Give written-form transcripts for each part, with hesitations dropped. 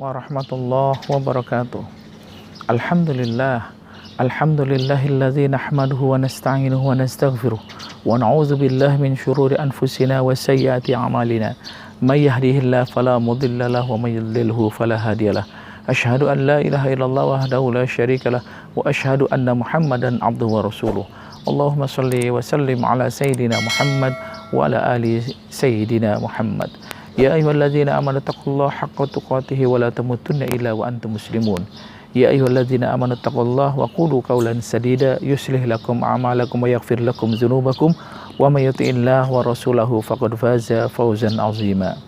warahmatullahi wabarakatuh. Alhamdulillah. Alhamdulillahilladzi nahmaduhu wa nasta'inuhu wa nastaghfiruh wa na'udzu billahi min syururi anfusina wa sayyiati a'malina. May yahdihillahu fala mudilla lahu wa may yudlilhu fala hadiyalah. Asyhadu an la ilaha illallah wahdahu la syarikalah wa asyhadu anna Muhammadan abduhu wa rasuluh. Allahumma shalli wa sallim ala sayyidina Muhammad wa ala ali sayyidina Muhammad. Ya ayyuhalladzina amanu taqullaha haqqa tuqatih wa la tamutunna illa wa antum muslimun. Ya ayyuhalladzina amanu taqullaha wa qulu qawlan sadida yuslih lakum a'malakum wa yaghfir lakum dzunubakum wa may yuti'illah wa rasulahu faqad faza fawzan 'azima.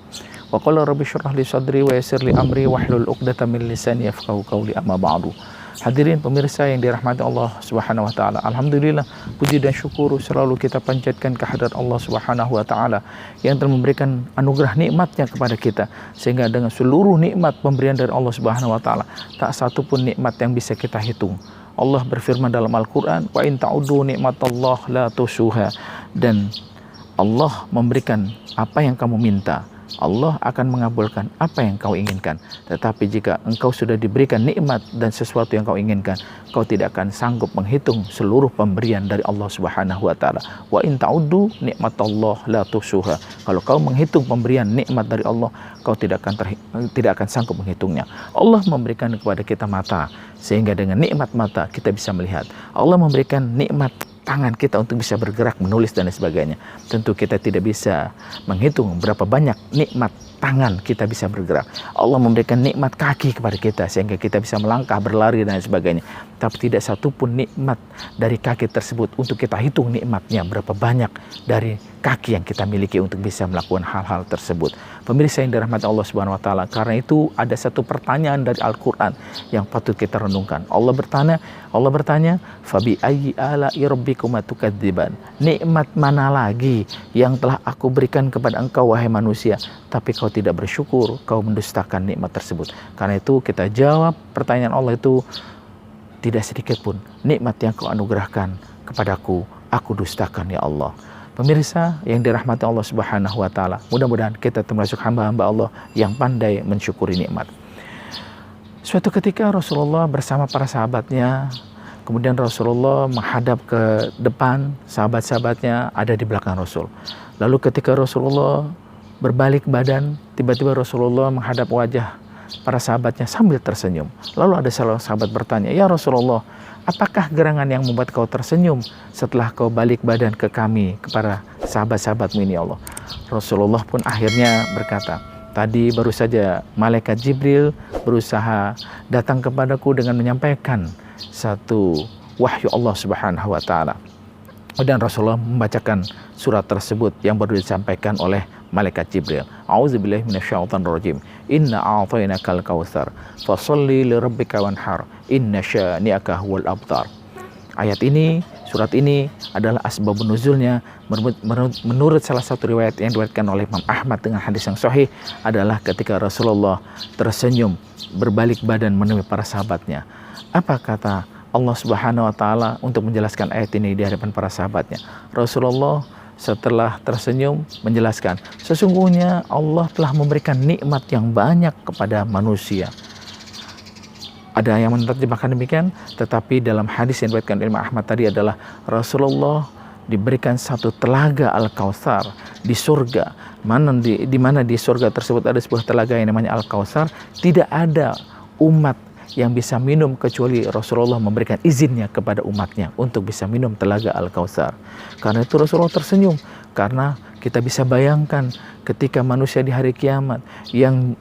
Wa qala rabbi shrah li sadri wa yassir li amri wahlul 'uqdatam min lisani yafqahu qawli amma ba'du. Hadirin pemirsa yang dirahmati Allah Subhanahu wa taala. Alhamdulillah, puji dan syukur selalu kita panjatkan kehadirat Allah Subhanahu wa taala yang telah memberikan anugerah nikmatnya kepada kita, sehingga dengan seluruh nikmat pemberian dari Allah Subhanahu wa taala tak satu pun nikmat yang bisa kita hitung. Allah berfirman dalam Al-Qur'an, "Wa in ta'uddu nikmatallahi la tusuha." Dan Allah memberikan apa yang kamu minta, Allah akan mengabulkan apa yang kau inginkan. Tetapi jika engkau sudah diberikan nikmat dan sesuatu yang kau inginkan, kau tidak akan sanggup menghitung seluruh pemberian dari Allah Subhanahu wa taala. Wa in ta'uddu nikmatallahi la tusuha. Kalau kau menghitung pemberian nikmat dari Allah, kau tidak akan sanggup menghitungnya. Allah memberikan kepada kita mata, sehingga dengan nikmat mata kita bisa melihat. Allah memberikan nikmat tangan kita untuk bisa bergerak, menulis dan sebagainya. Tentu kita tidak bisa menghitung berapa banyak nikmat tangan kita bisa bergerak. Allah memberikan nikmat kaki kepada kita sehingga kita bisa melangkah, berlari dan sebagainya. Tapi tidak satupun nikmat dari kaki tersebut untuk kita hitung nikmatnya berapa banyak dari kaki yang kita miliki untuk bisa melakukan hal-hal tersebut. Pemirsa yang dirahmati Allah Subhanahu wa taala, karena itu ada satu pertanyaan dari Al-Qur'an yang patut kita renungkan. Allah bertanya, "Fabi ayyi ala'i rabbikuma tukadziban?" Nikmat mana lagi yang telah aku berikan kepada engkau wahai manusia, tapi kau tidak bersyukur, kau mendustakan nikmat tersebut. Karena itu kita jawab pertanyaan Allah itu, tidak sedikit pun nikmat yang kau anugerahkan kepadaku, aku dustakan ya Allah. Pemirsa yang dirahmati Allah Subhanahu wa taala, mudah-mudahan kita termasuk hamba-hamba Allah yang pandai mensyukuri nikmat. Suatu ketika Rasulullah bersama para sahabatnya, kemudian Rasulullah menghadap ke depan, sahabat-sahabatnya ada di belakang Rasul. Lalu ketika Rasulullah berbalik badan, tiba-tiba Rasulullah menghadap wajah para sahabatnya sambil tersenyum. Lalu ada salah sahabat bertanya, "Ya Rasulullah, apakah gerangan yang membuat kau tersenyum setelah kau balik badan ke kami, kepada sahabat-sahabatmu ini ya Allah?" Rasulullah pun akhirnya berkata, "Tadi baru saja malaikat Jibril berusaha datang kepadaku dengan menyampaikan satu wahyu Allah Subhanahu wa taala." Dan Rasulullah membacakan surat tersebut yang baru disampaikan oleh malaikat Jibril. A'udzubillahi minasyaitonirrajim. Inna a'tainakal kautsar fasholli lirabbika wanhar inna syani'aka huwal abtar. Ayat ini, surat ini adalah asbabun nuzulnya menurut salah satu riwayat yang diriwayatkan oleh Imam Ahmad dengan hadis yang sahih adalah ketika Rasulullah tersenyum berbalik badan menemui para sahabatnya. Apa kata Allah Subhanahu wa taala untuk menjelaskan ayat ini di hadapan para sahabatnya? Rasulullah setelah tersenyum menjelaskan, sesungguhnya Allah telah memberikan nikmat yang banyak kepada manusia. Ada yang menerjemahkan demikian, tetapi dalam hadis yang diriwayatkan oleh Imam Ahmad tadi adalah Rasulullah diberikan satu telaga Al-Kautsar di surga, di mana di surga tersebut ada sebuah telaga yang namanya Al-Kautsar. Tidak ada umat yang bisa minum kecuali Rasulullah memberikan izinnya kepada umatnya untuk bisa minum telaga Al-Kautsar. Karena itu Rasulullah tersenyum, karena kita bisa bayangkan ketika manusia di hari kiamat yang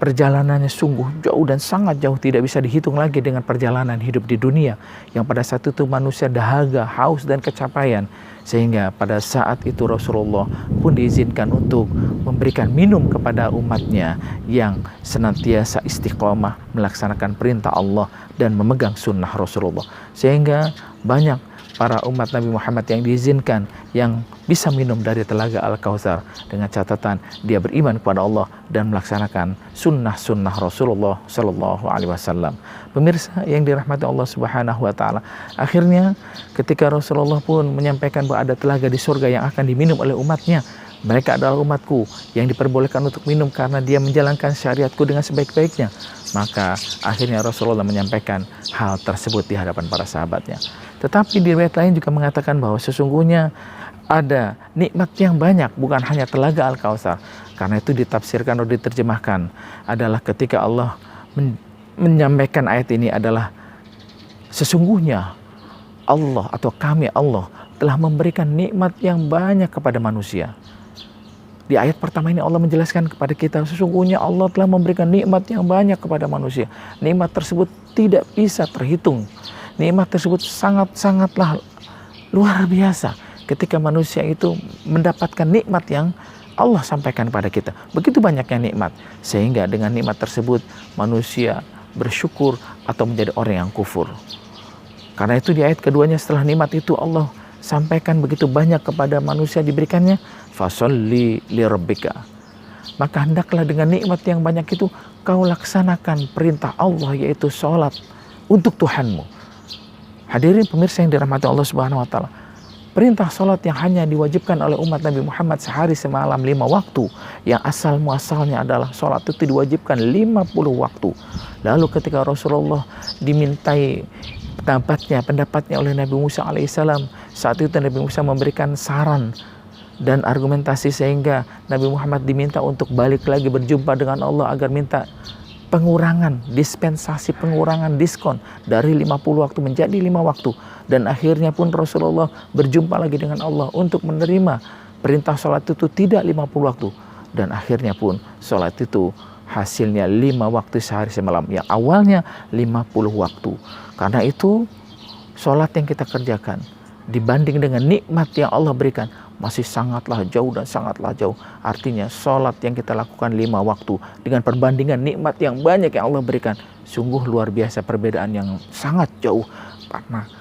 perjalanannya sungguh jauh dan sangat jauh, tidak bisa dihitung lagi dengan perjalanan hidup di dunia, yang pada saat itu manusia dahaga, haus dan kecapaian, sehingga pada saat itu Rasulullah pun diizinkan untuk memberikan minum kepada umatnya yang senantiasa istiqomah melaksanakan perintah Allah dan memegang sunnah Rasulullah, sehingga banyak para umat Nabi Muhammad yang diizinkan yang bisa minum dari telaga Al-Kautsar dengan catatan dia beriman kepada Allah dan melaksanakan sunnah-sunnah Rasulullah Sallallahu Alaihi Wasallam. Pemirsa yang dirahmati Allah Subhanahu Wa Taala, akhirnya ketika Rasulullah pun menyampaikan bahwa ada telaga di surga yang akan diminum oleh umatnya, Mereka adalah umatku yang diperbolehkan untuk minum karena dia menjalankan syariatku dengan sebaik-baiknya. Maka akhirnya Rasulullah menyampaikan hal tersebut di hadapan para sahabatnya. Tetapi di riwayat lain juga mengatakan bahwa sesungguhnya ada nikmat yang banyak, bukan hanya telaga Al-Kautsar. Karena itu ditafsirkan atau diterjemahkan adalah ketika Allah menyampaikan ayat ini adalah sesungguhnya Allah atau kami Allah telah memberikan nikmat yang banyak kepada manusia. Di ayat pertama ini Allah menjelaskan kepada kita sesungguhnya Allah telah memberikan nikmat yang banyak kepada manusia. Nikmat tersebut tidak bisa terhitung. Nikmat tersebut sangat-sangatlah luar biasa ketika manusia itu mendapatkan nikmat yang Allah sampaikan pada kita. Begitu banyaknya nikmat sehingga dengan nikmat tersebut manusia bersyukur atau menjadi orang yang kufur. Karena itu di ayat keduanya setelah nikmat itu Allah sampaikan begitu banyak kepada manusia diberikannya, fasolli lirabbika. Maka hendaklah dengan nikmat yang banyak itu kau laksanakan perintah Allah, yaitu sholat untuk Tuhanmu. Hadirin pemirsa yang dirahmati Allah Subhanahu wa taala. Perintah sholat yang hanya diwajibkan oleh umat Nabi Muhammad sehari semalam 5 waktu, yang asal muasalnya adalah sholat itu diwajibkan 50 waktu. Lalu ketika Rasulullah dimintai pendapatnya oleh Nabi Musa alaihissalam, saat itu Nabi Musa memberikan saran dan argumentasi sehingga Nabi Muhammad diminta untuk balik lagi berjumpa dengan Allah agar minta pengurangan, dispensasi pengurangan diskon dari 50 waktu menjadi 5 waktu. Dan akhirnya pun Rasulullah berjumpa lagi dengan Allah untuk menerima perintah sholat itu tidak 50 waktu. Dan akhirnya pun sholat itu hasilnya 5 waktu sehari semalam, yang awalnya 50 waktu. Karena itu sholat yang kita kerjakan dibanding dengan nikmat yang Allah berikan masih sangatlah jauh dan sangatlah jauh. Artinya sholat yang kita lakukan 5 waktu dengan perbandingan nikmat yang banyak yang Allah berikan, sungguh luar biasa, perbedaan yang sangat jauh.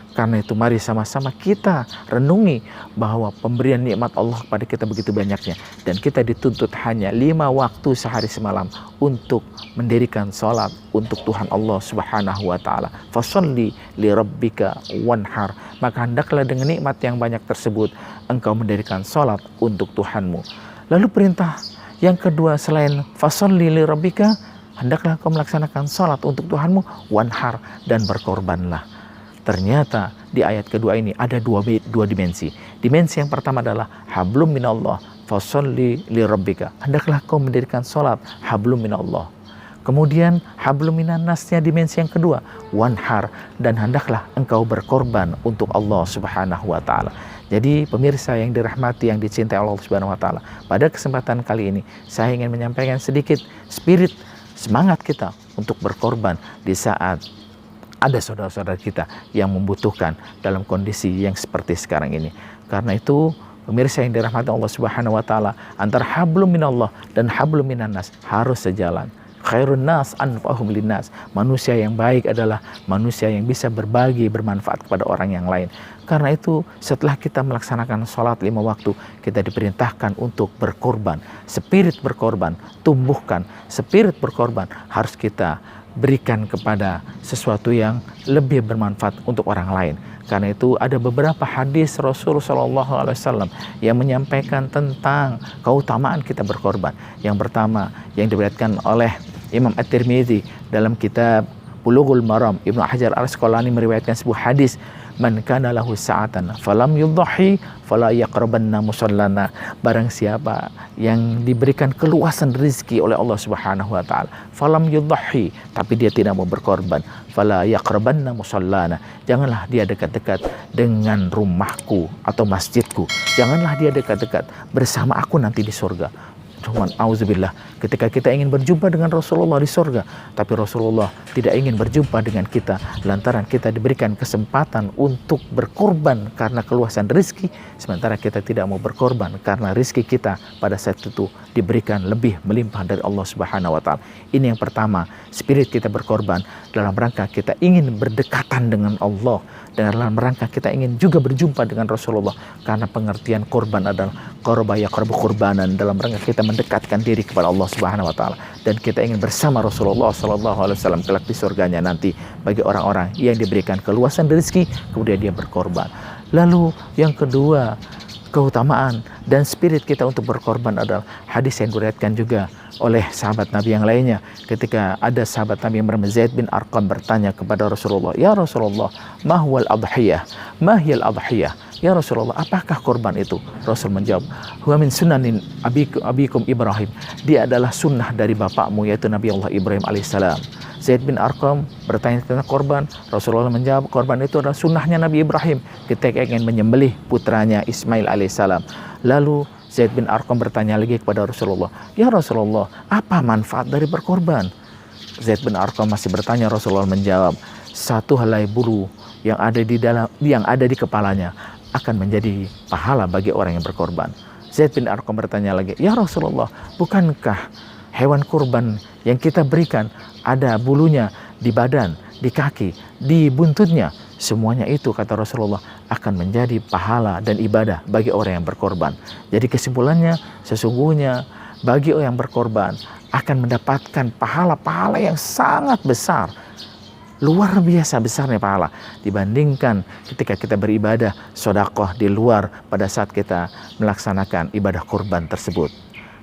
Karena itu mari sama-sama kita renungi bahwa pemberian nikmat Allah kepada kita begitu banyaknya, dan kita dituntut hanya 5 waktu sehari semalam untuk mendirikan sholat untuk Tuhan Allah Subhanahu wa taala. Fasholli li rabbika wanhar. Maka hendaklah dengan nikmat yang banyak tersebut engkau mendirikan sholat untuk Tuhanmu. Lalu perintah yang kedua selain fasholli li rabbika, hendaklah kau melaksanakan sholat untuk Tuhanmu, wanhar, dan berkorbanlah. Ternyata di ayat kedua ini ada dua dimensi. Dimensi yang pertama adalah hablum minallah, fasholli li rabbika. Hendaklah kau mendirikan sholat hablum minallah. Kemudian hablum minannasnya dimensi yang kedua, wanhar, dan hendaklah engkau berkorban untuk Allah Subhanahu wa taala. Jadi pemirsa yang dirahmati, yang dicintai Allah Subhanahu wa taala, pada kesempatan kali ini saya ingin menyampaikan sedikit spirit semangat kita untuk berkorban di saat ada saudara-saudara kita yang membutuhkan dalam kondisi yang seperti sekarang ini. Karena itu pemirsa yang dirahmati Allah Subhanahu wa taala, antara hablum minallah dan hablum minannas harus sejalan. Khairun nas anfa'uhum linnas. Manusia yang baik adalah manusia yang bisa berbagi, bermanfaat kepada orang yang lain. Karena itu setelah kita melaksanakan sholat 5 waktu, kita diperintahkan untuk berkorban. Spirit berkorban, tumbuhkan spirit berkorban, harus kita berikan kepada sesuatu yang lebih bermanfaat untuk orang lain. Karena itu ada beberapa hadis Rasulullah SAW yang menyampaikan tentang keutamaan kita berkorban. Yang pertama yang diriwayatkan oleh Imam At-Tirmidzi dalam kitab Bulughul Maram, Ibnu Hajar Al-Asqalani meriwayatkan sebuah hadis, man kana lahu sa'atan falam yudhahi fala yaqrabanna musallana. Barang siapa yang diberikan keluasan rezeki oleh Allah Subhanahu wa taala, falam yudhahi, tapi dia tidak mau berkorban, fala yaqrabanna musallana, janganlah dia dekat-dekat dengan rumahku atau masjidku, janganlah dia dekat-dekat bersama aku nanti di surga. Cuman auzubillah, ketika kita ingin berjumpa dengan Rasulullah di surga, tapi Rasulullah tidak ingin berjumpa dengan kita lantaran kita diberikan kesempatan untuk berkorban karena keluasan rezeki, sementara kita tidak mau berkorban karena rezeki kita pada saat itu diberikan lebih melimpah dari Allah Subhanahu wa taala. Ini yang pertama, spirit kita berkorban dalam rangka kita ingin berdekatan dengan Allah, dan dalam rangka kita ingin juga berjumpa dengan Rasulullah, karena pengertian korban adalah qaraba yaqrabu qurbanan, dalam rangka kita mendekatkan diri kepada Allah Subhanahu wa taala, dan kita ingin bersama Rasulullah sallallahu alaihi wasallam kelak di surganya nanti bagi orang-orang yang diberikan keluasan rezeki kemudian dia berkorban. Lalu yang kedua, keutamaan dan spirit kita untuk berkorban adalah hadis yang diriwayatkan juga oleh sahabat Nabi yang lainnya, ketika ada sahabat Nabi yang bernama Zaid bin Arqam bertanya kepada Rasulullah, "Ya Rasulullah, mahwal adhiyah? Mahiyal adhiyah?" Ya Rasulullah, apakah korban itu? Rasul menjawab, "Huwa min sunanin abikum Ibrahim." Dia adalah sunnah dari bapakmu, yaitu Nabi Allah Ibrahim alaihissalam. Zaid bin Arqam bertanya tentang korban. Rasulullah menjawab, korban itu adalah sunnahnya Nabi Ibrahim ketika ingin menyembelih putranya Ismail alaihissalam. Lalu Zaid bin Arqam bertanya lagi kepada Rasulullah, "Ya Rasulullah, apa manfaat dari berkorban?" Zaid bin Arqam masih bertanya. Rasulullah menjawab, "Satu helai bulu yang ada di kepalanya akan menjadi pahala bagi orang yang berkorban." Zaid bin Arqam bertanya lagi, "Ya Rasulullah, bukankah hewan kurban yang kita berikan ada bulunya di badan, di kaki, di buntutnya? Semuanya itu," kata Rasulullah, "akan menjadi pahala dan ibadah bagi orang yang berkorban." Jadi kesimpulannya, sesungguhnya bagi orang yang berkorban akan mendapatkan pahala-pahala yang sangat besar, luar biasa besarnya pahala dibandingkan ketika kita beribadah sedekah di luar pada saat kita melaksanakan ibadah kurban tersebut.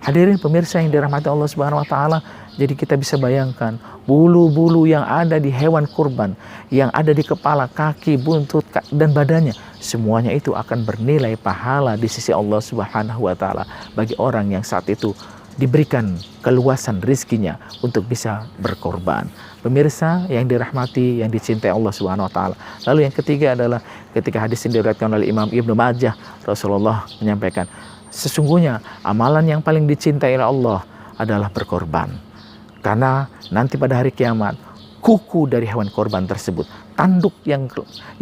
Hadirin pemirsa yang dirahmati Allah Subhanahu wa taala, jadi kita bisa bayangkan bulu-bulu yang ada di hewan kurban, yang ada di kepala, kaki, buntut dan badannya, semuanya itu akan bernilai pahala di sisi Allah Subhanahu wa taala bagi orang yang saat itu diberikan keluasan rizkinya untuk bisa berkorban. Pemirsa yang dirahmati, yang dicintai Allah Subhanahu wa taala. Lalu yang ketiga adalah ketika hadis ini diriwayatkan oleh Imam Ibnu Majah, Rasulullah menyampaikan, sesungguhnya amalan yang paling dicintai oleh Allah adalah berkorban. Karena nanti pada hari kiamat, kuku dari hewan korban tersebut, tanduk yang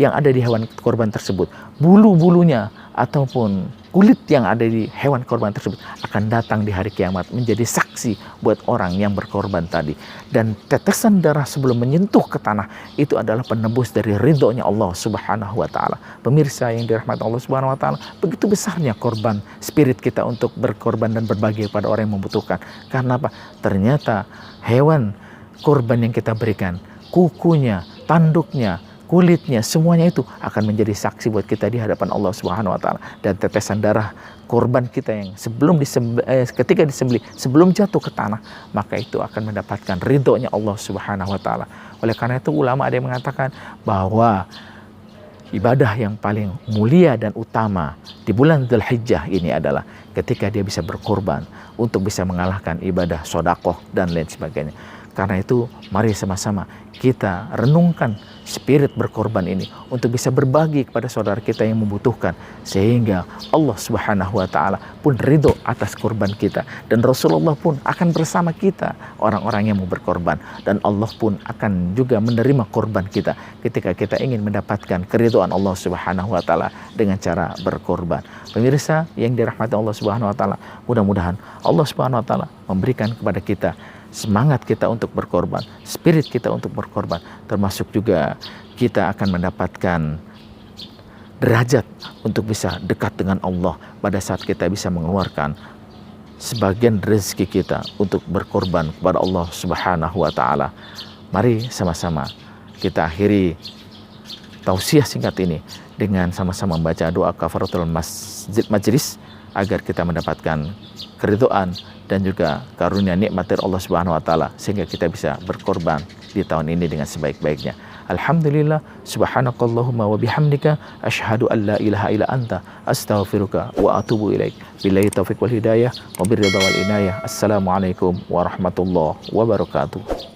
ada di hewan korban tersebut, bulu-bulunya ataupun kulit yang ada di hewan korban tersebut akan datang di hari kiamat menjadi saksi buat orang yang berkorban tadi. Dan tetesan darah sebelum menyentuh ke tanah itu adalah penebus dari ridhonya Allah Subhanahu wa taala. Pemirsa yang dirahmati Allah Subhanahu wa taala, begitu besarnya korban spirit kita untuk berkorban dan berbagi pada orang yang membutuhkan. Karena apa? Ternyata hewan korban yang kita berikan, kukunya, tanduknya, kulitnya, semuanya itu akan menjadi saksi buat kita di hadapan Allah Subhanahu wa taala. Dan tetesan darah korban kita yang ketika disembelih, sebelum jatuh ke tanah, maka itu akan mendapatkan ridhonya Allah Subhanahu wa taala. Oleh karena itu ulama ada yang mengatakan bahwa ibadah yang paling mulia dan utama di bulan Dzulhijjah ini adalah ketika dia bisa berkorban untuk bisa mengalahkan ibadah sedekah dan lain sebagainya. Karena itu mari sama-sama kita renungkan spirit berkorban ini untuk bisa berbagi kepada saudara kita yang membutuhkan, sehingga Allah Subhanahu wa taala pun ridho atas korban kita, dan Rasulullah pun akan bersama kita orang-orang yang mau berkorban, dan Allah pun akan juga menerima korban kita ketika kita ingin mendapatkan keridhaan Allah Subhanahu wa taala dengan cara berkorban. Pemirsa yang dirahmati Allah Subhanahu wa taala, mudah-mudahan Allah Subhanahu wa taala memberikan kepada kita semangat kita untuk berkorban, spirit kita untuk berkorban, termasuk juga kita akan mendapatkan derajat untuk bisa dekat dengan Allah pada saat kita bisa mengeluarkan sebagian rezeki kita untuk berkorban kepada Allah Subhanahu wa taala. Mari sama-sama kita akhiri tausiah singkat ini dengan sama-sama membaca doa kafaratul majlis agar kita mendapatkan keridhaan dan juga karunia nikmat dari Allah Subhanahu wa taala, sehingga kita bisa berkorban di tahun ini dengan sebaik-baiknya. Alhamdulillah, subhanakallahumma wa bihamdika asyhadu an la ilaha illa anta astaghfiruka wa atubu ilaik. Billahi taufiq wal hidayah wa birridha wal inayah. Assalamualaikum warahmatullahi wabarakatuh.